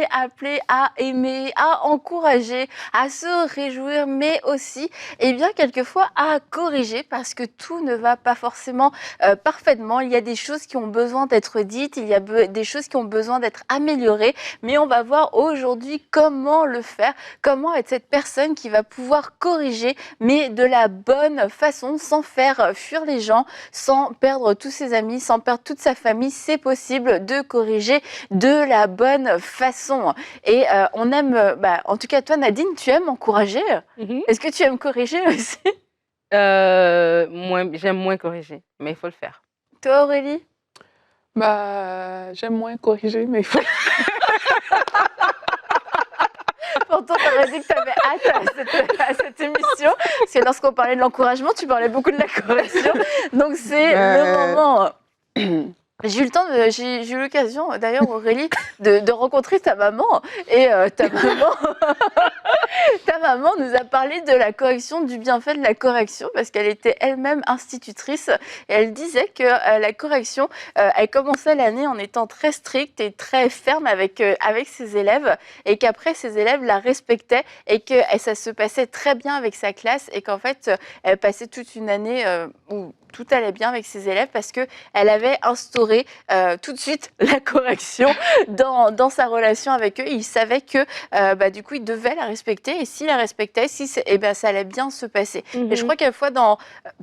est appelé à aimer, à encourager, à se réjouir, mais aussi, eh bien, quelquefois à corriger parce que tout ne va pas forcément parfaitement. Il y a des choses qui ont besoin d'être dites, il y a des choses qui ont besoin d'être améliorées, mais on va voir aujourd'hui comment le faire, comment être cette personne qui va pouvoir corriger, mais de la bonne façon, sans faire fuir les gens, sans perdre tous ses amis, sans perdre toute sa famille. C'est possible de corriger de la bonne façon. Et on aime, en tout cas toi Nadine, tu aimes encourager. Est-ce que tu aimes corriger aussi? J'aime moins corriger, mais il faut le faire. Toi Aurélie? J'aime moins corriger, mais il faut. Pourtant, tu aurais dit que tu avais hâte à cette émission. Parce que lorsqu'on parlait de l'encouragement, tu parlais beaucoup de la correction. Donc, c'est le moment. J'ai eu le temps, j'ai eu l'occasion, d'ailleurs, Aurélie, de rencontrer ta maman. Et ta maman nous a parlé de la correction, du bienfait de la correction, parce qu'elle était elle-même institutrice. Et elle disait que la correction, elle commençait l'année en étant très stricte et très ferme avec ses élèves. Et qu'après, ses élèves la respectaient et que ça se passait très bien avec sa classe. Et qu'en fait, elle passait toute une année où tout allait bien avec ses élèves parce qu'elle avait instauré tout de suite la correction dans sa relation avec eux. Il savait que du coup, il devait la respecter et s'il la respectait, ça allait bien se passer. Et je crois quelquefois,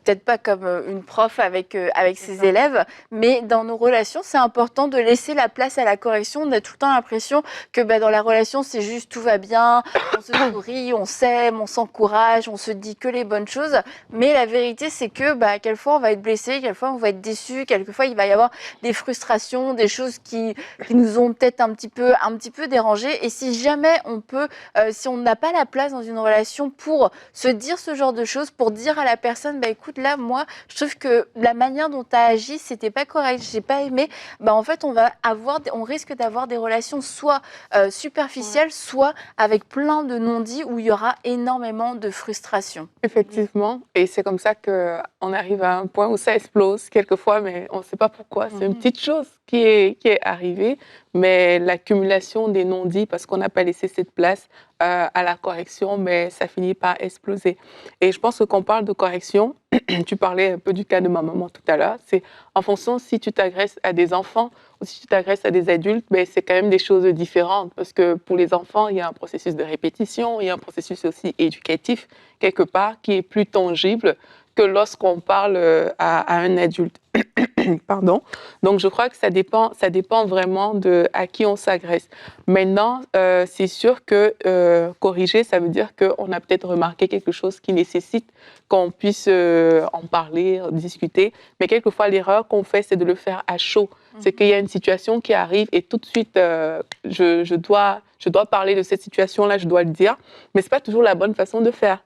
peut-être pas comme une prof avec ses élèves, mais dans nos relations, c'est important de laisser la place à la correction. On a tout le temps l'impression que dans la relation, c'est juste tout va bien, on se sourit, on s'aime, on s'encourage, on se dit que les bonnes choses. Mais la vérité, c'est que quelquefois, on va être blessé, quelquefois on va être déçu, quelquefois il va y avoir des frustrations, des choses qui nous ont peut-être un petit peu dérangés. Et si jamais on peut, si on n'a pas la place dans une relation pour se dire ce genre de choses, pour dire à la personne, écoute, là, moi, je trouve que la manière dont tu as agi, c'était pas correct, j'ai pas aimé, en fait, on risque d'avoir des relations soit superficielles, soit avec plein de non-dits où il y aura énormément de frustration. Effectivement, et c'est comme ça qu'on arrive à un point où ça explose quelquefois, mais on ne sait pas pourquoi. C'est une petite chose qui est arrivée, mais l'accumulation des non-dits, parce qu'on n'a pas laissé cette place à la correction, mais ça finit par exploser. Et je pense que quand on parle de correction, tu parlais un peu du cas de ma maman tout à l'heure, c'est en fonction si tu t'agresses à des enfants ou si tu t'agresses à des adultes, c'est quand même des choses différentes, parce que pour les enfants, il y a un processus de répétition, il y a un processus aussi éducatif, quelque part, qui est plus tangible que lorsqu'on parle à un adulte. Pardon. Donc, je crois que ça dépend vraiment de à qui on s'agresse. Maintenant, c'est sûr que corriger, ça veut dire qu'on a peut-être remarqué quelque chose qui nécessite qu'on puisse en parler, discuter. Mais quelquefois, l'erreur qu'on fait, c'est de le faire à chaud. C'est qu'il y a une situation qui arrive et tout de suite, je dois parler de cette situation-là, je dois le dire. Mais ce n'est pas toujours la bonne façon de faire.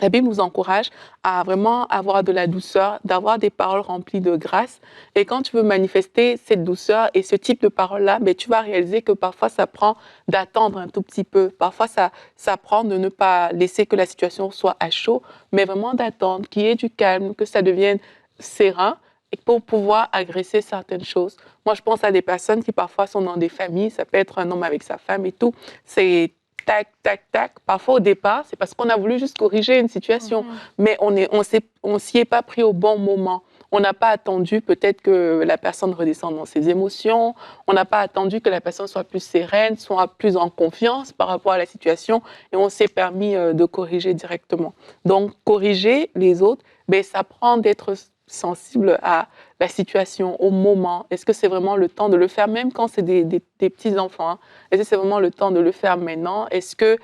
La Bible nous encourage à vraiment avoir de la douceur, d'avoir des paroles remplies de grâce. Et quand tu veux manifester cette douceur et ce type de paroles-là, tu vas réaliser que parfois, ça prend d'attendre un tout petit peu. Parfois, ça prend de ne pas laisser que la situation soit à chaud, mais vraiment d'attendre, qu'il y ait du calme, que ça devienne serein et pour pouvoir agresser certaines choses. Moi, je pense à des personnes qui parfois sont dans des familles, ça peut être un homme avec sa femme et tout. C'est tac, tac, tac. Parfois, au départ, c'est parce qu'on a voulu juste corriger une situation, mais on s'y est pas pris au bon moment. On n'a pas attendu peut-être que la personne redescende dans ses émotions. On n'a pas attendu que la personne soit plus sereine, soit plus en confiance par rapport à la situation. Et on s'est permis de corriger directement. Donc, corriger les autres, ça prend d'être sensible à la situation, au moment. Est-ce que c'est vraiment le temps de le faire, même quand c'est des petits-enfants, hein? Est-ce que c'est vraiment le temps de le faire maintenant? Est-ce que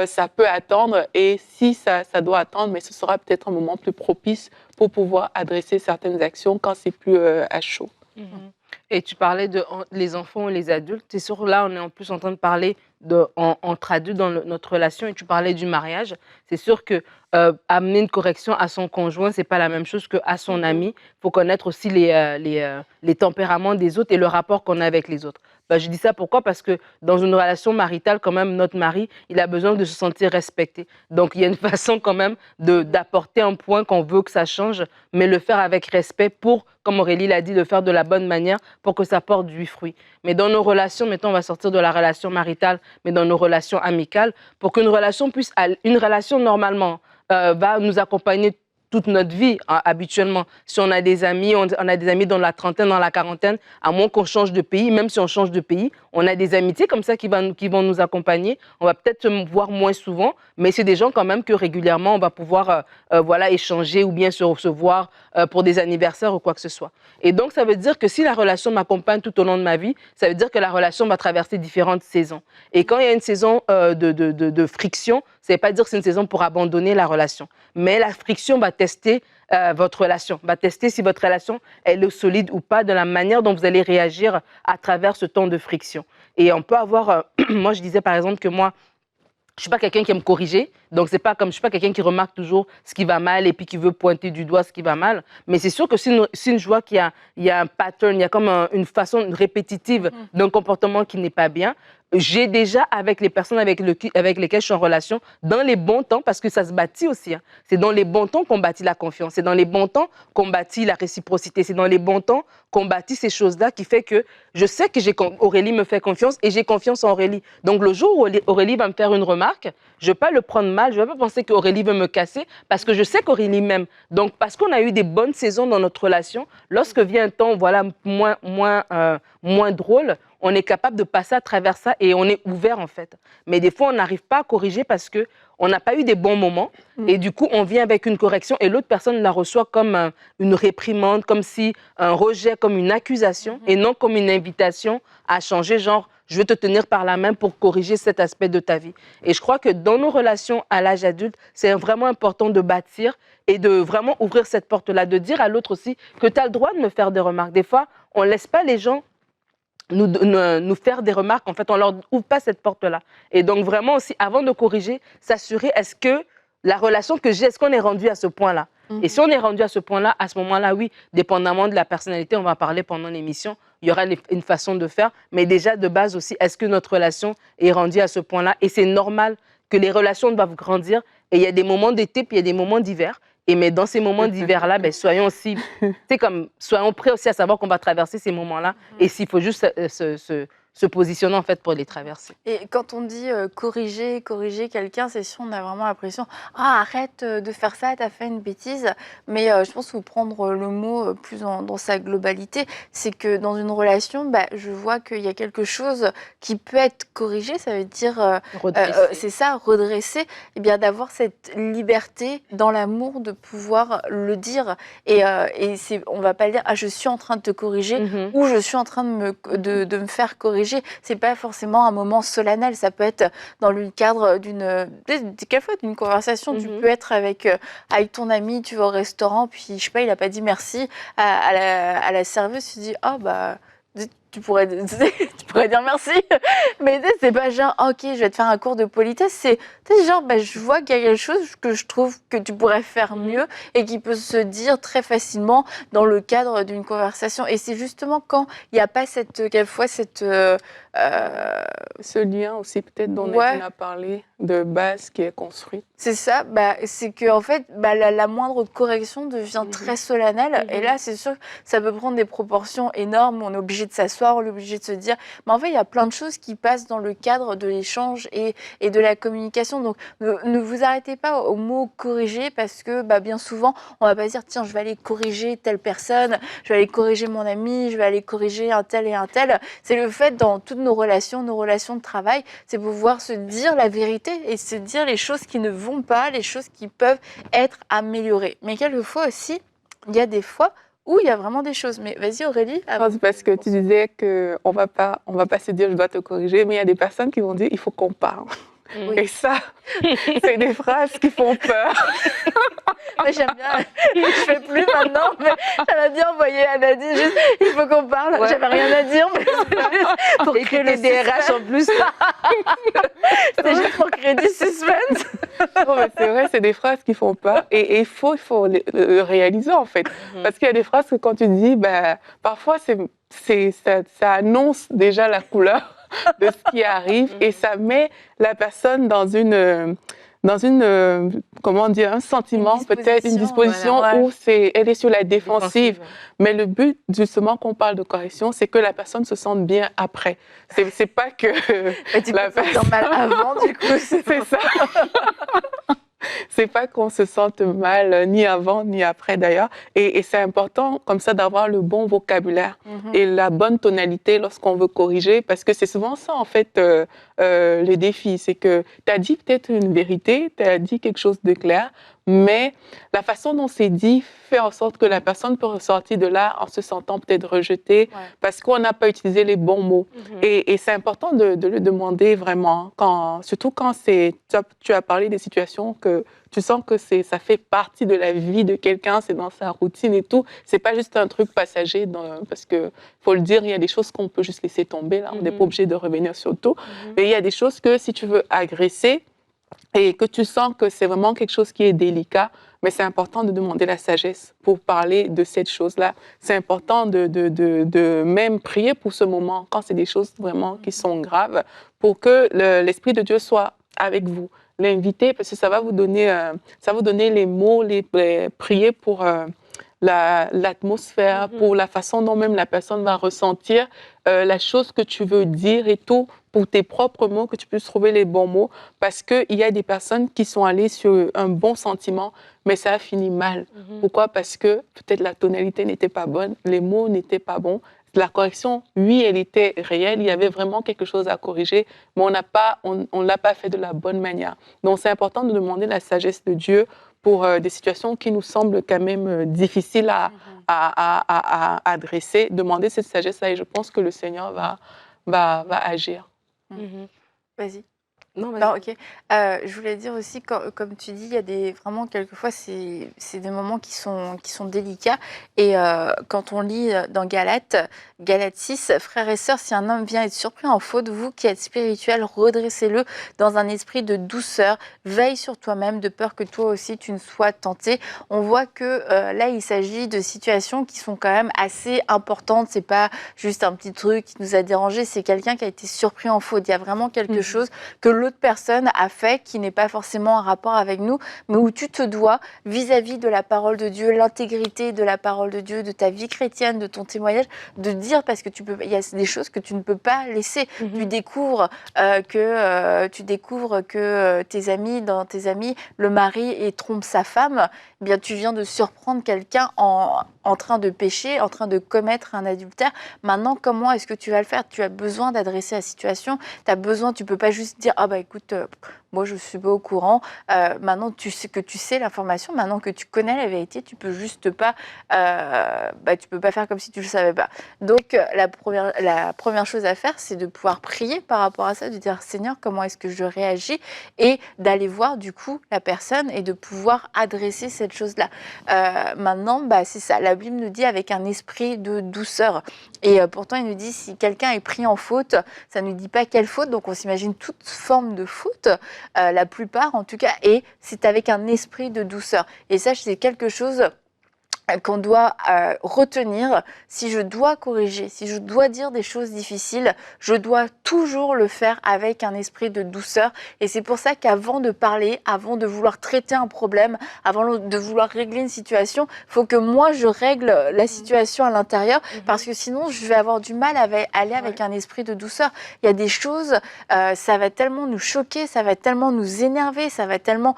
ça peut attendre? Et si ça doit attendre, mais ce sera peut-être un moment plus propice pour pouvoir adresser certaines actions quand c'est plus à chaud. Et tu parlais de les enfants et les adultes. C'est sûr, là, on est en plus en train de parler entre adultes dans notre relation et tu parlais du mariage. C'est sûr que amener une correction à son conjoint, c'est pas la même chose qu'à son ami. Il faut connaître aussi les tempéraments des autres et le rapport qu'on a avec les autres. Je dis ça pourquoi? Parce que dans une relation maritale, quand même, notre mari, il a besoin de se sentir respecté. Donc, il y a une façon quand même d'apporter un point qu'on veut que ça change, mais le faire avec respect pour, comme Aurélie l'a dit, le faire de la bonne manière pour que ça porte du fruit. Mais dans nos relations, mettons, on va sortir de la relation maritale, mais dans nos relations amicales, pour qu'une relation puisse, une relation normalement va nous accompagner toute notre vie, habituellement. Si on a des amis, on a des amis dans la trentaine, dans la quarantaine, à moins qu'on change de pays, même si on change de pays, on a des amitiés comme ça qui vont nous accompagner. On va peut-être se voir moins souvent, mais c'est des gens quand même que régulièrement, on va pouvoir voilà, échanger ou bien se recevoir pour des anniversaires ou quoi que ce soit. Et donc, ça veut dire que si la relation m'accompagne tout au long de ma vie, ça veut dire que la relation va traverser différentes saisons. Et quand il y a une saison de friction, ça ne veut pas dire que c'est une saison pour abandonner la relation. Mais la friction va tester votre relation, va tester si votre relation elle est solide ou pas, de la manière dont vous allez réagir à travers ce temps de friction. Et on peut avoir, moi je disais par exemple que moi, je ne suis pas quelqu'un qui aime corriger, donc c'est pas comme je suis pas quelqu'un qui remarque toujours ce qui va mal et puis qui veut pointer du doigt ce qui va mal. Mais c'est sûr que si je vois qu'il y a un pattern, il y a comme une façon répétitive d'un comportement qui n'est pas bien, j'ai déjà, avec les personnes avec lesquelles je suis en relation, dans les bons temps, parce que ça se bâtit aussi, hein, c'est dans les bons temps qu'on bâtit la confiance, c'est dans les bons temps qu'on bâtit la réciprocité, c'est dans les bons temps qu'on bâtit ces choses-là qui fait que je sais que Aurélie me fait confiance et j'ai confiance en Aurélie. Donc le jour où Aurélie va me faire une remarque, je ne vais pas le prendre mal, je ne vais pas penser qu'Aurélie veut me casser parce que je sais qu'Aurélie m'aime. Donc parce qu'on a eu des bonnes saisons dans notre relation, lorsque vient un temps voilà, moins drôle, on est capable de passer à travers ça et on est ouvert en fait. Mais des fois, on n'arrive pas à corriger parce qu'on n'a pas eu des bons moments et du coup, on vient avec une correction et l'autre personne la reçoit comme une réprimande, comme si un rejet, comme une accusation et non comme une invitation à changer, genre, je veux te tenir par la main pour corriger cet aspect de ta vie. Et je crois que dans nos relations à l'âge adulte, c'est vraiment important de bâtir et de vraiment ouvrir cette porte-là, de dire à l'autre aussi que tu as le droit de me faire des remarques. Des fois, on ne laisse pas les gens nous faire des remarques, en fait, on leur ouvre pas cette porte-là. Et donc, vraiment aussi, avant de corriger, s'assurer, est-ce que la relation que j'ai, est-ce qu'on est rendu à ce point-là? Et si on est rendu à ce point-là, à ce moment-là, oui, dépendamment de la personnalité, on va parler pendant l'émission, il y aura une façon de faire, mais déjà, de base aussi, est-ce que notre relation est rendue à ce point-là? Et c'est normal que les relations doivent grandir, et il y a des moments d'été, puis il y a des moments d'hiver. Mais dans ces moments d'hiver-là, soyons prêts aussi à savoir qu'on va traverser ces moments-là. Et s'il faut juste se positionner en fait pour les traverser. Et quand on dit corriger quelqu'un, c'est si on a vraiment l'impression « Ah, arrête de faire ça, t'as fait une bêtise ». Mais je pense qu'il faut prendre le mot plus dans sa globalité. C'est que dans une relation, je vois qu'il y a quelque chose qui peut être corrigé. Ça veut dire, c'est ça, redresser. Et bien d'avoir cette liberté dans l'amour de pouvoir le dire. Et on ne va pas dire « Ah, je suis en train de te corriger ou je suis en train de me faire corriger ». C'est pas forcément un moment solennel, ça peut être dans le cadre d'une conversation. Tu peux être avec ton ami, tu vas au restaurant, puis je sais pas, il a pas dit merci à la serveuse, tu dis tu pourrais dire merci, mais c'est pas genre ok, je vais te faire un cours de politesse, c'est genre je vois qu'il y a quelque chose que je trouve que tu pourrais faire mieux et qui peut se dire très facilement dans le cadre d'une conversation. Et c'est justement quand il n'y a pas quelquefois ce lien aussi peut-être dont on a parlé de base qui est construit. C'est ça, c'est que en fait la moindre correction devient très solennelle et là c'est sûr que ça peut prendre des proportions énormes, on est obligé de s'asseoir, on est obligé de se dire, mais en fait il y a plein de choses qui passent dans le cadre de l'échange et de la communication. Donc ne vous arrêtez pas au mot corriger parce que bien souvent on va pas dire tiens je vais aller corriger telle personne, je vais aller corriger mon ami, je vais aller corriger un tel et un tel. C'est le fait dans toutes nos relations de travail, c'est pouvoir se dire la vérité et se dire les choses qui ne vont pas, les choses qui peuvent être améliorées. Mais quelquefois aussi, il y a des fois où il y a vraiment des choses. Mais vas-y Aurélie. C'est parce que tu disais qu'on va pas se dire je dois te corriger, mais il y a des personnes qui vont dire il faut qu'on parle. Oui. Et ça, c'est des phrases qui font peur. Moi, j'aime bien. Je fais plus maintenant, mais j'avais bien envoyé à Nadine. Juste, il faut qu'on parle. Ouais. J'avais rien à dire, mais c'était juste pour Et créer que le les DRH en plus. C'était juste pour créer du suspense. Non, mais c'est vrai, c'est des phrases qui font peur. Et il faut le réaliser, en fait. Parce qu'il y a des phrases que quand tu dis, ben, parfois, ça annonce déjà la couleur de ce qui arrive et ça met la personne dans une comment dire, un sentiment, peut-être une disposition voilà, ouais. où elle est sur la défensive. Mais le but, justement, qu'on parle de correction, c'est que la personne se sente bien après. C'est pas que Tu la peux te sentir mal avant, du coup. c'est ça. C'est pas qu'on se sente mal ni avant ni après d'ailleurs. Et c'est important comme ça d'avoir le bon vocabulaire et la bonne tonalité lorsqu'on veut corriger parce que c'est souvent ça en fait le défi. C'est que tu as dit peut-être une vérité, tu as dit quelque chose de clair, mais la façon dont c'est dit fait en sorte que la personne peut ressortir de là en se sentant peut-être rejetée parce qu'on n'a pas utilisé les bons mots. Et c'est important de le demander vraiment, surtout quand tu as parlé des situations que tu sens que ça fait partie de la vie de quelqu'un, c'est dans sa routine et tout. C'est pas juste un truc passager, parce que faut le dire, il y a des choses qu'on peut juste laisser tomber, là, on n'est pas obligé de revenir sur tout. Mais il y a des choses que si tu veux agresser, et que tu sens que c'est vraiment quelque chose qui est délicat, mais c'est important de demander la sagesse pour parler de cette chose-là. C'est important de même prier pour ce moment, quand c'est des choses vraiment qui sont graves, pour que l'Esprit de Dieu soit avec vous. L'inviter, parce que ça va vous donner les mots, prier pour l'atmosphère, pour la façon dont même la personne va ressentir la chose que tu veux dire et tout, pour tes propres mots, que tu puisses trouver les bons mots, parce qu'il y a des personnes qui sont allées sur un bon sentiment, mais ça a fini mal. Pourquoi? Parce que peut-être la tonalité n'était pas bonne, les mots n'étaient pas bons. La correction, oui, elle était réelle, il y avait vraiment quelque chose à corriger, mais on ne l'a pas fait de la bonne manière. Donc, c'est important de demander la sagesse de Dieu pour des situations qui nous semblent quand même difficiles à adresser. Demander cette sagesse-là et je pense que le Seigneur va agir. Vas-y. Non, vas-y. Non, ok. Je voulais dire aussi, comme tu dis, il y a vraiment quelquefois, c'est des moments qui sont délicats. Et quand on lit dans Galates 6, frères et sœurs, si un homme vient être surpris en faute, vous qui êtes spirituels, redressez-le dans un esprit de douceur. Veille sur toi-même, de peur que toi aussi tu ne sois tenté. On voit que là, il s'agit de situations qui sont quand même assez importantes. C'est pas juste un petit truc qui nous a dérangé. C'est quelqu'un qui a été surpris en faute. Il y a vraiment quelque chose que l'autre personne a fait qui n'est pas forcément en rapport avec nous, mais où tu te dois, vis-à-vis de la parole de Dieu, l'intégrité de la parole de Dieu, de ta vie chrétienne, de ton témoignage, de dire, parce que il y a des choses que tu ne peux pas laisser. Tu découvres que dans tes amis, le mari trompe sa femme, eh bien tu viens de surprendre quelqu'un en train de pécher, en train de commettre un adultère. Maintenant, comment est-ce que tu vas le faire? Tu as besoin d'adresser la situation. Tu peux pas juste dire ah bah écoute, moi je suis pas au courant. Maintenant tu sais l'information. Maintenant que tu connais la vérité, tu peux juste pas, tu peux pas faire comme si tu le savais pas. Donc la première chose à faire, c'est de pouvoir prier par rapport à ça, de dire Seigneur, comment est-ce que je réagis, et d'aller voir du coup la personne et de pouvoir adresser cette chose-là. Maintenant, c'est ça. La Bible nous dit avec un esprit de douceur. Et pourtant, il nous dit si quelqu'un est pris en faute, ça ne nous dit pas quelle faute. Donc, on s'imagine toute forme de faute, la plupart en tout cas, et c'est avec un esprit de douceur. Et ça, c'est quelque chose qu'on doit retenir. Si je dois corriger, si je dois dire des choses difficiles, je dois toujours le faire avec un esprit de douceur. Et c'est pour ça qu'avant de parler, avant de vouloir traiter un problème, avant de vouloir régler une situation, il faut que moi je règle la situation à l'intérieur, parce que sinon je vais avoir du mal à aller avec un esprit de douceur. Il y a des choses, ça va tellement nous choquer, ça va tellement nous énerver, ça va tellement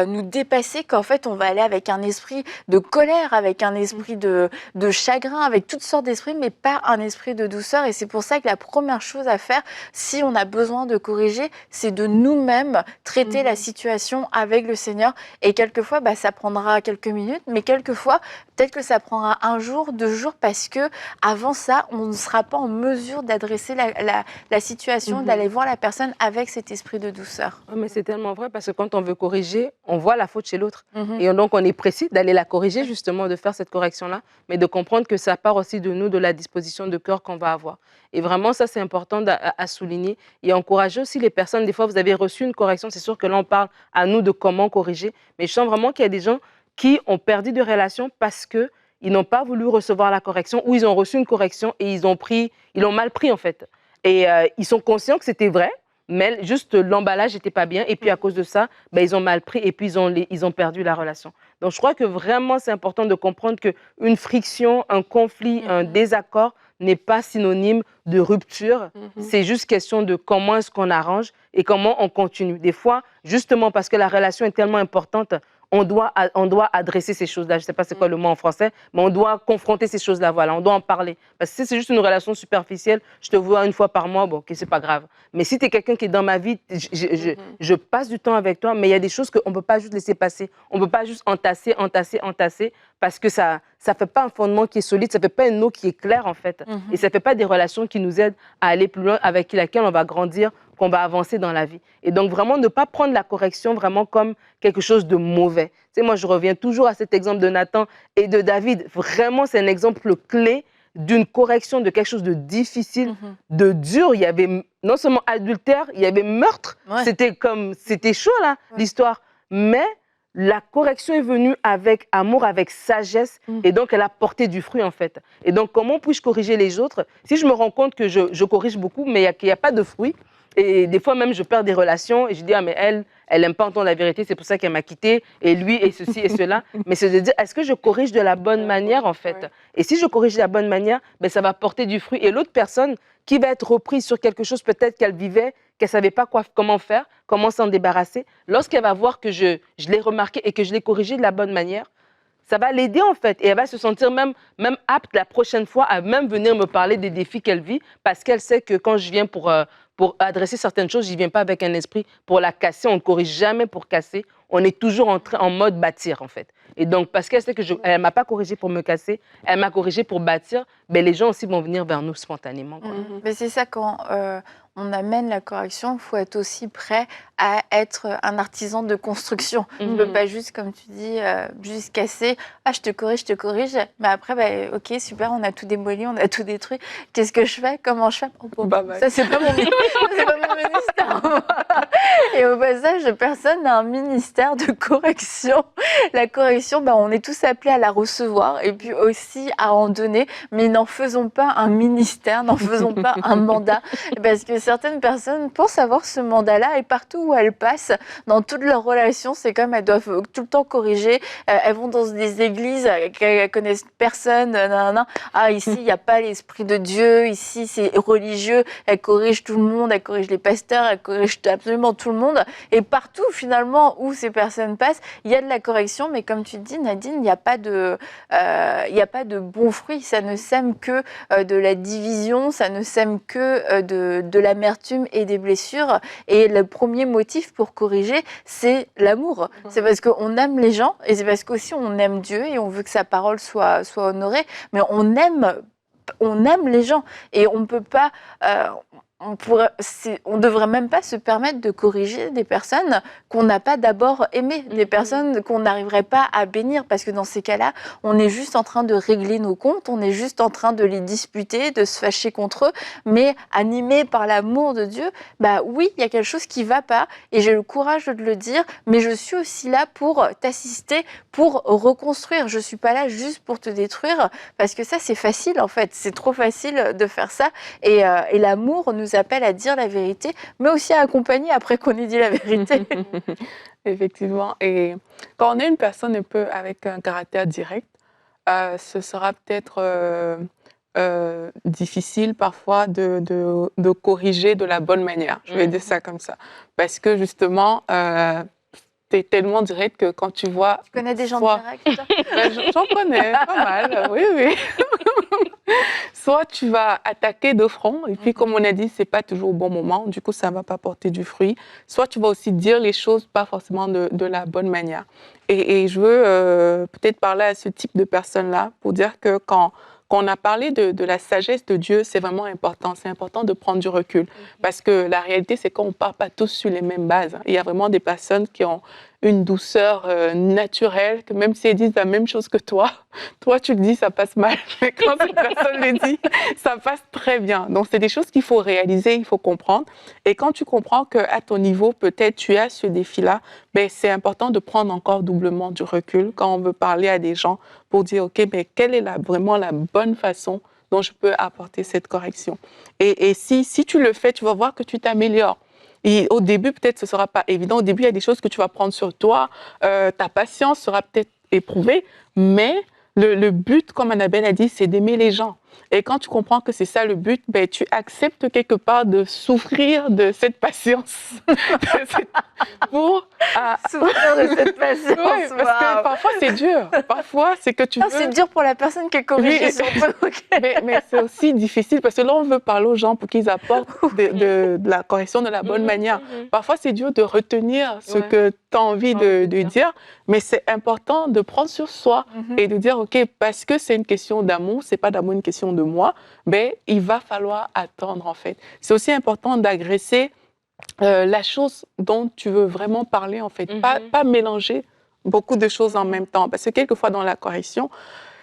nous dépasser qu'en fait on va aller avec un esprit de colère, avec un esprit de chagrin, avec toutes sortes d'esprits, mais pas un esprit de douceur. Et c'est pour ça que la première chose à faire, si on a besoin de corriger, c'est de nous-mêmes traiter la situation avec le Seigneur. Et quelquefois, ça prendra quelques minutes, mais quelquefois, peut-être que ça prendra 1 jour, 2 jours, parce que avant ça, on ne sera pas en mesure d'adresser la situation, d'aller voir la personne avec cet esprit de douceur. Ouais, mais c'est tellement vrai parce que quand on veut corriger, on voit la faute chez l'autre. Et donc, on est précis d'aller la corriger, justement, de faire cette correction-là, mais de comprendre que ça part aussi de nous, de la disposition de cœur qu'on va avoir. Et vraiment, ça, c'est important à souligner et encourager aussi les personnes. Des fois, vous avez reçu une correction, c'est sûr que là, on parle à nous de comment corriger, mais je sens vraiment qu'il y a des gens qui ont perdu de relation parce qu'ils n'ont pas voulu recevoir la correction ou ils ont reçu une correction et ils l'ont mal pris, en fait. Et ils sont conscients que c'était vrai, mais juste l'emballage n'était pas bien. Et puis, à cause de ça, ben, ils ont mal pris et puis ils ont perdu la relation. Donc, je crois que vraiment, c'est important de comprendre qu'une friction, un conflit, un désaccord n'est pas synonyme de rupture. C'est juste question de comment est-ce qu'on arrange et comment on continue. Des fois, justement parce que la relation est tellement importante, on doit adresser ces choses-là. Je ne sais pas c'est quoi le mot en français, mais on doit confronter ces choses-là. Voilà, on doit en parler. Parce que si c'est juste une relation superficielle, je te vois 1 fois par mois, bon, ok, c'est pas grave. Mais si tu es quelqu'un qui est dans ma vie, je passe du temps avec toi, mais il y a des choses qu'on ne peut pas juste laisser passer. On ne peut pas juste entasser, parce que ça ne fait pas un fondement qui est solide, ça ne fait pas une eau qui est claire, en fait. Et ça ne fait pas des relations qui nous aident à aller plus loin, avec laquelle on va grandir, qu'on va avancer dans la vie. Et donc, vraiment, ne pas prendre la correction vraiment comme quelque chose de mauvais. Tu sais, moi, je reviens toujours à cet exemple de Nathan et de David. Vraiment, c'est un exemple clé d'une correction de quelque chose de difficile, de dur. Il y avait non seulement adultère, il y avait meurtre. Ouais. C'était chaud, là, l'histoire. Mais la correction est venue avec amour, avec sagesse, et donc elle a porté du fruit, en fait. Et donc, comment puis-je corriger les autres si je me rends compte que je corrige beaucoup, mais qu'il n'y a pas de fruit? Et des fois même, je perds des relations et je dis, ah, mais elle n'aime pas entendre la vérité, c'est pour ça qu'elle m'a quittée, et lui, et ceci, et cela. Mais c'est de dire, est-ce que je corrige de la bonne manière, en fait? Et si je corrige de la bonne manière, ben, ça va porter du fruit. Et l'autre personne qui va être reprise sur quelque chose peut-être qu'elle vivait, qu'elle ne savait pas comment faire, comment s'en débarrasser, lorsqu'elle va voir que je l'ai remarqué et que je l'ai corrigé de la bonne manière, ça va l'aider, en fait. Et elle va se sentir même apte la prochaine fois à même venir me parler des défis qu'elle vit, parce qu'elle sait que quand je viens pour adresser certaines choses, je ne viens pas avec un esprit pour la casser. On ne corrige jamais pour casser. On est toujours en mode bâtir, en fait. Et donc, parce qu'elle sait qu'elle ne m'a pas corrigé pour me casser, elle m'a corrigé pour bâtir, ben, les gens aussi vont venir vers nous spontanément, quoi. Mais c'est ça, quand on amène la correction, il faut être aussi prêt à être un artisan de construction. On ne peut pas juste, comme tu dis, juste casser. Ah, je te corrige. Mais après, bah, ok, super, on a tout démoli, on a tout détruit. Qu'est-ce que je fais? Comment je fais? Ça, c'est pas mon ministère. Et au passage, personne n'a un ministère de correction. La correction, bah, on est tous appelés à la recevoir et puis aussi à en donner. Mais n'en faisons pas un ministère, n'en faisons pas un mandat. Parce que certaines personnes pensent avoir ce mandat-là et partout où elles passent, dans toutes leurs relations, c'est comme elles doivent tout le temps corriger. Elles vont dans des églises qu'elles connaissent personne. Ah, ici, il n'y a pas l'esprit de Dieu. Ici, c'est religieux. Elles corrigent tout le monde. Elles corrigent les pasteurs. Elles corrigent absolument tout le monde. Et partout, finalement, où ces personnes passent, il y a de la correction. Mais comme tu dis, Nadine, il n'y a pas de bons fruits. Ça ne sème que de la division. Ça ne sème que de l'amertume et des blessures. Et le premier motif pour corriger, c'est l'amour. C'est parce qu'on aime les gens et c'est parce qu'aussi on aime Dieu et on veut que sa parole soit honorée. Mais on aime les gens et on ne peut pas... on ne devrait même pas se permettre de corriger des personnes qu'on n'a pas d'abord aimées, des personnes qu'on n'arriverait pas à bénir, parce que dans ces cas-là, on est juste en train de régler nos comptes, on est juste en train de les disputer, de se fâcher contre eux, mais animé par l'amour de Dieu, bah oui, il y a quelque chose qui ne va pas, et j'ai le courage de le dire, mais je suis aussi là pour t'assister, pour reconstruire. Je ne suis pas là juste pour te détruire, parce que ça, c'est facile, en fait. C'est trop facile de faire ça, et l'amour nous appelle à dire la vérité, mais aussi à accompagner après qu'on ait dit la vérité. Effectivement. Et quand on est une personne un peu avec un caractère direct, ce sera peut-être difficile parfois de corriger de la bonne manière. Je vais dire ça comme ça. Parce que justement, tu es tellement direct que quand tu vois... Tu connais des gens soit- directs, toi? Ben, j'en connais pas mal, oui, oui. Soit tu vas attaquer de front, et puis comme on a dit, c'est pas toujours au bon moment, du coup ça va pas porter du fruit. Soit tu vas aussi dire les choses pas forcément de la bonne manière. Et je veux peut-être parler à ce type de personnes-là pour dire que quand on a parlé de la sagesse de Dieu, c'est vraiment important. C'est important de prendre du recul. Parce que la réalité, c'est qu'on ne part pas tous sur les mêmes bases. Il y a vraiment des personnes qui ont une douceur naturelle, que même si elles disent la même chose que toi tu le dis, ça passe mal. Mais quand cette personne le dit, ça passe très bien. Donc, c'est des choses qu'il faut réaliser, il faut comprendre. Et quand tu comprends qu'à ton niveau, peut-être tu as ce défi-là, ben, c'est important de prendre encore doublement du recul quand on veut parler à des gens pour dire, OK, mais quelle est vraiment la bonne façon dont je peux apporter cette correction. Et si tu le fais, tu vas voir que tu t'améliores. Et au début, peut-être ce ne sera pas évident. Au début, il y a des choses que tu vas prendre sur toi. Ta patience sera peut-être éprouvée, mais le but, comme Annabelle a dit, c'est d'aimer les gens. Et quand tu comprends que c'est ça le but, ben, tu acceptes quelque part de souffrir de cette patience. Pour Souffrir de cette patience. Oui, parce que parfois c'est dur. Parfois, c'est que tu veux... C'est dur pour la personne qui est corrigée Oui. sur toi. Ok. Mais c'est aussi difficile parce que là, on veut parler aux gens pour qu'ils apportent de la correction de la bonne manière. Parfois, c'est dur de retenir ce que tu as envie de dire, mais c'est important de prendre sur soi et de dire, OK, parce que c'est une question d'amour, c'est pas d'amour une question de moi, ben, il va falloir attendre, en fait. C'est aussi important d'agresser la chose dont tu veux vraiment parler, en fait. Pas mélanger beaucoup de choses en même temps. Parce que quelquefois, dans la correction,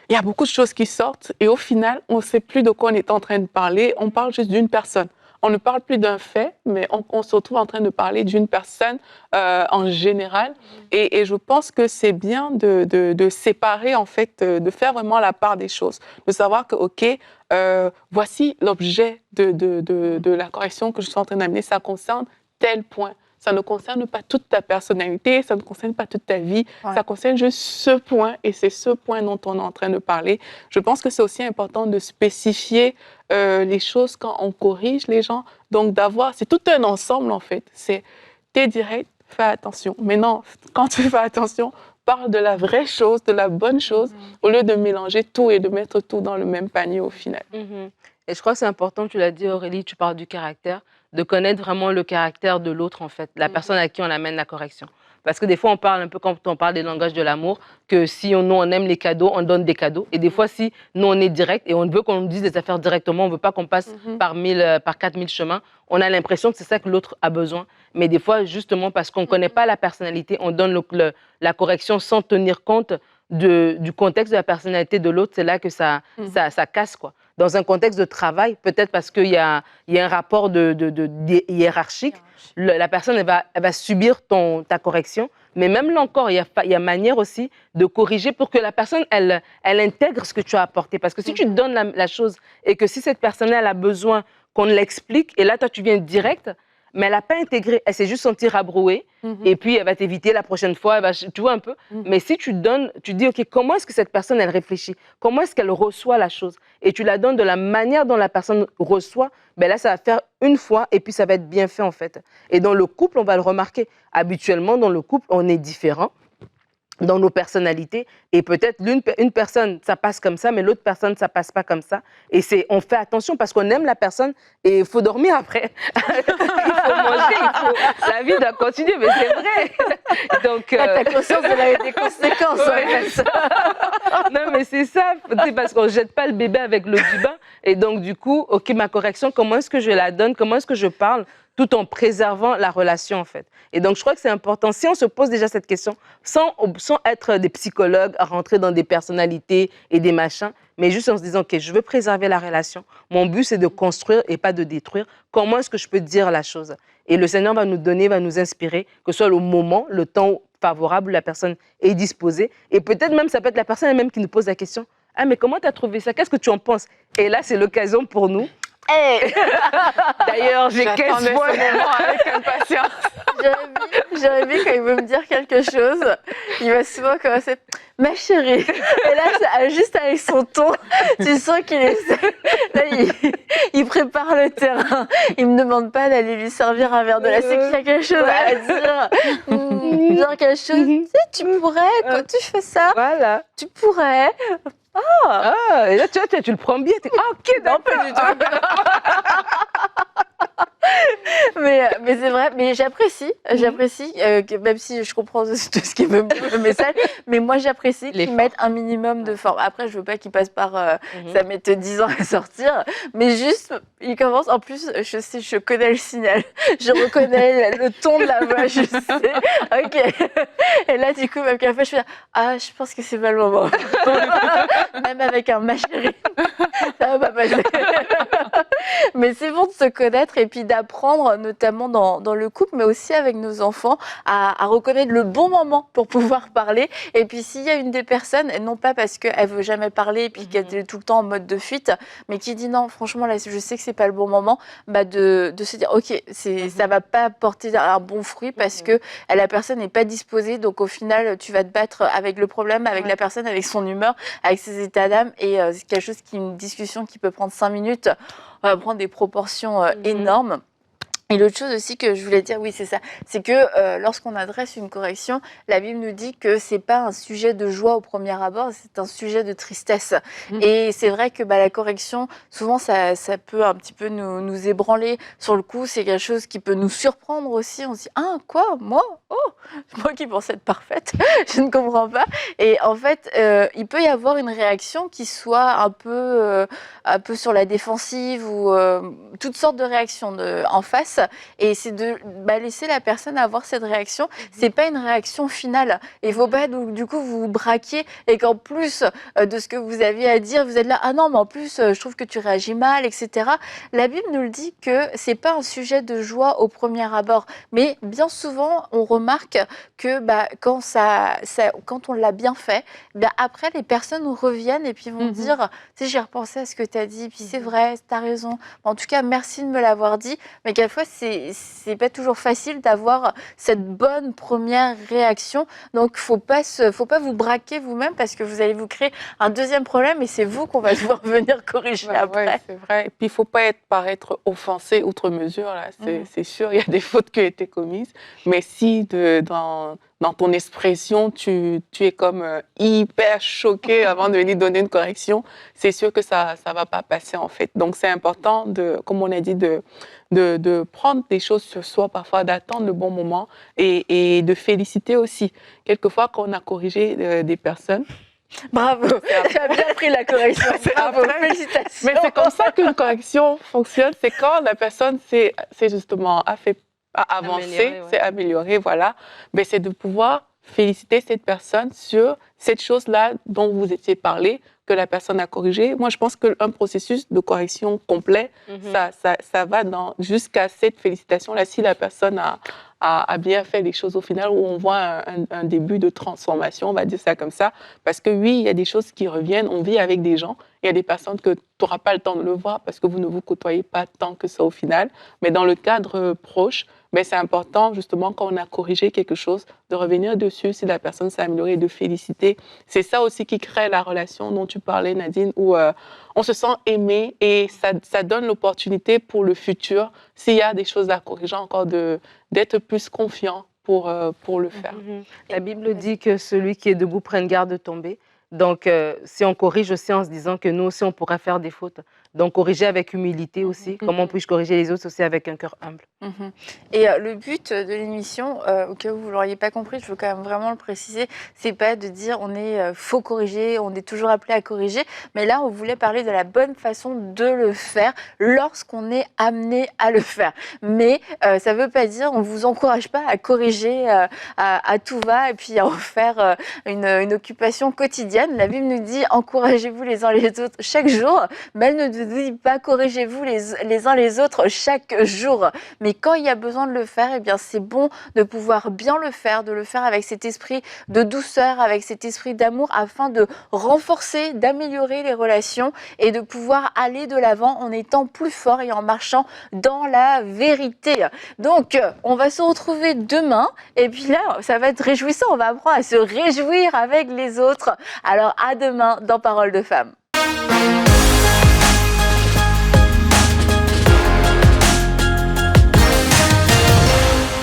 il y a beaucoup de choses qui sortent et au final, on ne sait plus de quoi on est en train de parler. On parle juste d'une personne. On ne parle plus d'un fait, mais on se retrouve en train de parler d'une personne en général. Et je pense que c'est bien de séparer, en fait, de faire vraiment la part des choses. De savoir que, OK, voici l'objet de la correction que je suis en train d'amener. Ça concerne tel point. Ça ne concerne pas toute ta personnalité, ça ne concerne pas toute ta vie, ça concerne juste ce point et c'est ce point dont on est en train de parler. Je pense que c'est aussi important de spécifier les choses quand on corrige les gens. Donc c'est tout un ensemble en fait. T'es direct, fais attention. Mais non, quand tu fais attention, parle de la vraie chose, de la bonne chose, au lieu de mélanger tout et de mettre tout dans le même panier au final. Et je crois que c'est important, tu l'as dit Aurélie, tu parles du caractère, de connaître vraiment le caractère de l'autre en fait, la personne à qui on amène la correction. Parce que des fois, on parle un peu quand on parle des langages de l'amour, que si nous, on aime les cadeaux, on donne des cadeaux. Et des fois, si nous, on est direct et on veut qu'on nous dise des affaires directement, on ne veut pas qu'on passe par 4000 chemins, on a l'impression que c'est ça que l'autre a besoin. Mais des fois, justement, parce qu'on ne connaît pas la personnalité, on donne la correction sans tenir compte du contexte de la personnalité de l'autre. C'est là que ça casse, quoi. Dans un contexte de travail, peut-être parce qu'il y a un rapport hiérarchique, la personne elle va subir ta correction. Mais même là encore, il y a manière aussi de corriger pour que la personne, elle intègre ce que tu as apporté. Parce que si tu te donnes la chose et que si cette personne elle a besoin qu'on l'explique, et là, toi, tu viens direct, mais elle n'a pas intégré, elle s'est juste sentie rabrouée, et puis elle va t'éviter la prochaine fois, tu vois un peu. Mais si tu donnes, tu dis, OK, comment est-ce que cette personne, elle réfléchit? Comment est-ce qu'elle reçoit la chose? Et tu la donnes de la manière dont la personne reçoit, ben là, ça va faire une fois, et puis ça va être bien fait, en fait. Et dans le couple, on va le remarquer. Habituellement, dans le couple, on est différent dans nos personnalités, et peut-être une personne, ça passe comme ça, mais l'autre personne, ça passe pas comme ça. Et on fait attention parce qu'on aime la personne et il faut dormir après. Il faut manger, la vie doit continuer, mais c'est vrai. Donc, t'as conscience des conséquences. Non, mais c'est ça, parce qu'on ne jette pas le bébé avec l'eau du bain. Et donc, du coup, OK, ma correction, comment est-ce que je la donne? Comment est-ce que je parle? Tout en préservant la relation, en fait. Et donc, je crois que c'est important, si on se pose déjà cette question, sans être des psychologues, à rentrer dans des personnalités et des machins, mais juste en se disant, OK, je veux préserver la relation. Mon but, c'est de construire et pas de détruire. Comment est-ce que je peux dire la chose? Et le Seigneur va nous donner, va nous inspirer, que ce soit le moment, le temps favorable où la personne est disposée. Et peut-être même, ça peut être la personne elle-même qui nous pose la question, « Ah, mais comment tu as trouvé ça? Qu'est-ce que tu en penses ?» Et là, c'est l'occasion pour nous Hey, D'ailleurs, j'ai 15 J'attendais fois. ce moment avec impatience. Jérémy, quand il veut me dire quelque chose, il va souvent commencer ma chérie. Et là, juste avec son ton, tu sens qu'il essaie. Là, il prépare le terrain. Il me demande pas d'aller lui servir un verre de la. C'est qu'il y a quelque chose à dire. Genre quelque chose. Tu sais, tu pourrais, quand tu fais ça, Voilà. tu pourrais. Ah, et là, tu vois, tu le prends bien. Ah, ok, Non, pas du tout. Mais c'est vrai, mais j'apprécie, que même si je comprends tout ce qu'il veut me dire, le message, mais moi j'apprécie qu'ils L'effort. mettent un minimum de forme. Après, je veux pas qu'ils passent par, ça met 10 ans à sortir, mais juste, ils commencent, en plus, je connais le signal, je reconnais le ton de la voix, je sais, ok. Et là, du coup, même qu'à la fin, je fais, ah, je pense que c'est pas le moment. Même avec un ma chérie, ça va pas passer. Mais c'est bon de se connaître et puis d'apprendre, notamment dans le couple, mais aussi avec nos enfants, à reconnaître le bon moment pour pouvoir parler. Et puis s'il y a une des personnes, et non pas parce qu'elle veut jamais parler et puis qu'elle est tout le temps en mode de fuite, mais qui dit non, franchement, là, je sais que c'est pas le bon moment, bah de se dire, ok, ça va pas porter un bon fruit parce que la personne n'est pas disposée. Donc au final, tu vas te battre avec le problème, avec la personne, avec son humeur, avec ses états d'âme. Et c'est quelque chose une discussion qui peut prendre 5 minutes, va prendre des proportions énormes. Et l'autre chose aussi que je voulais dire, oui, c'est ça, c'est que lorsqu'on adresse une correction, la Bible nous dit que c'est pas un sujet de joie au premier abord, c'est un sujet de tristesse. Et c'est vrai que la correction, souvent, ça peut un petit peu nous ébranler sur le coup. C'est quelque chose qui peut nous surprendre aussi. On se dit, ah, quoi, moi? Oh, moi qui pensais être parfaite, je ne comprends pas. Et en fait, il peut y avoir une réaction qui soit un peu sur la défensive ou toutes sortes de réactions en face. Et c'est de laisser la personne avoir cette réaction. C'est pas une réaction finale. Il faut pas du coup vous braquer et qu'en plus de ce que vous aviez à dire, vous êtes là, ah non, mais en plus je trouve que tu réagis mal, etc. La Bible nous le dit que c'est pas un sujet de joie au premier abord, mais bien souvent on remarque que quand on l'a bien fait, après les personnes reviennent et puis vont dire, tu sais, j'ai repensé à ce que tu as dit, puis c'est vrai, tu as raison. En tout cas, merci de me l'avoir dit. Mais quelquefois, c'est pas toujours facile d'avoir cette bonne première réaction. Donc, faut pas vous braquer vous-même parce que vous allez vous créer un deuxième problème et c'est vous qu'on va devoir venir corriger après. Ouais, c'est vrai. Et puis, il ne faut pas paraître offensé outre mesure. Là. C'est sûr, il y a des fautes qui ont été commises. Mais si dans ton expression, tu es comme hyper choqué avant de venir donner une correction, c'est sûr que ça ne va pas passer en fait. Donc, c'est important, comme on a dit, de prendre des choses sur soi, parfois d'attendre le bon moment et de féliciter aussi. Quelquefois, quand on a corrigé des personnes, bravo, tu as bien pris la correction. Bravo, félicitations. Mais c'est comme ça qu'une correction fonctionne, c'est quand la personne s'est justement avancé, s'est améliorée, voilà. Mais c'est de pouvoir féliciter cette personne sur cette chose-là dont vous étiez parlé, que la personne a corrigé. Moi, je pense qu'un processus de correction complet, ça va jusqu'à cette félicitation-là, si la personne a bien fait les choses au final, où on voit un début de transformation, on va dire ça comme ça. Parce que oui, il y a des choses qui reviennent, on vit avec des gens, il y a des personnes que tu n'auras pas le temps de le voir parce que vous ne vous côtoyez pas tant que ça au final. Mais dans le cadre proche, c'est important, justement, quand on a corrigé quelque chose, de revenir dessus si la personne s'est améliorée et de féliciter. C'est ça aussi qui crée la relation dont tu parlais, Nadine, où on se sent aimé et ça donne l'opportunité pour le futur, s'il y a des choses à corriger encore, d'être plus confiant pour le faire. La Bible dit que celui qui est debout prenne garde de tomber. Donc, si on corrige aussi en se disant que nous aussi, on pourrait faire des fautes. Donc, corriger avec humilité aussi. Comment puis-je corriger les autres aussi avec un cœur humble. Et le but de l'émission, au cas où vous ne l'auriez pas compris, je veux quand même vraiment le préciser, c'est pas de dire on est faut corriger, on est toujours appelé à corriger, mais là, on voulait parler de la bonne façon de le faire lorsqu'on est amené à le faire. Mais ça ne veut pas dire, on ne vous encourage pas à corriger à tout va et puis à en faire une occupation quotidienne. La Bible nous dit encouragez-vous les uns les autres chaque jour, mais elle ne ne dis pas corrigez-vous les uns les autres chaque jour. Mais quand il y a besoin de le faire, eh bien, c'est bon de pouvoir bien le faire, de le faire avec cet esprit de douceur, avec cet esprit d'amour, afin de renforcer, d'améliorer les relations et de pouvoir aller de l'avant en étant plus fort et en marchant dans la vérité. Donc, on va se retrouver demain et puis là, ça va être réjouissant. On va apprendre à se réjouir avec les autres. Alors, à demain dans Parole de Femme.